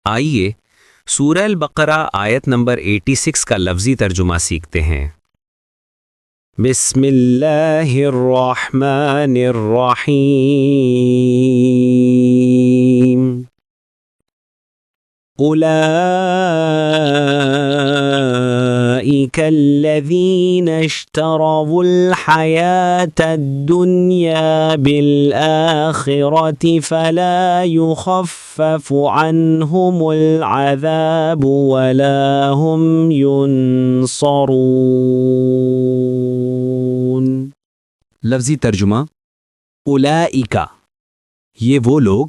آئیے سورہ البقرہ آیت نمبر 86 کا لفظی ترجمہ سیکھتے ہیں۔ بسم اللہ الرحمن الرحیم۔ اولئک الذین اشتروا الحیاة الدنیا بالآخرة فلا يخفف عنهم العذاب ولا هم ينصرون۔ لفظی ترجمہ اولئک، یہ وہ لوگ،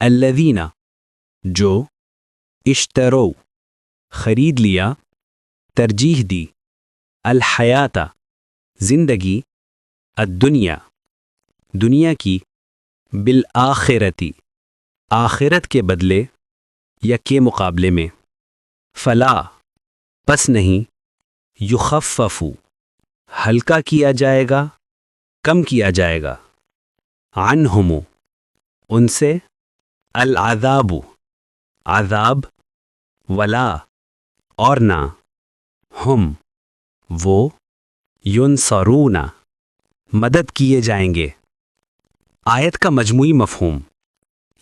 الذین، جو، اشتروا، خرید لیا، ترجیح دی، الحیات، زندگی، الدنیا، دنیا کی، بالآخرتی، آخرت کے بدلے یا کے مقابلے میں، فلا، پس نہیں، یخفف، ہلکا کیا جائے گا، کم کیا جائے گا، عنہم، ان سے، العذاب، عذاب، ولا، اور نہ، ہم، وہ، ینصرون، مدد کیے جائیں گے۔ آیت کا مجموعی مفہوم: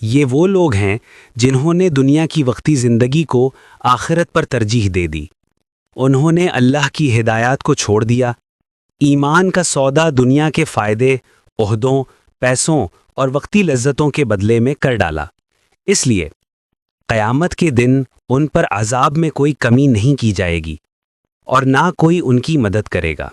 یہ وہ لوگ ہیں جنہوں نے دنیا کی وقتی زندگی کو آخرت پر ترجیح دے دی۔ انہوں نے اللہ کی ہدایات کو چھوڑ دیا، ایمان کا سودا دنیا کے فائدے، عہدوں، پیسوں اور وقتی لذتوں کے بدلے میں کر ڈالا۔ اس لیے قیامت کے دن ان پر عذاب میں کوئی کمی نہیں کی جائے گی اور نہ کوئی ان کی مدد کرے گا۔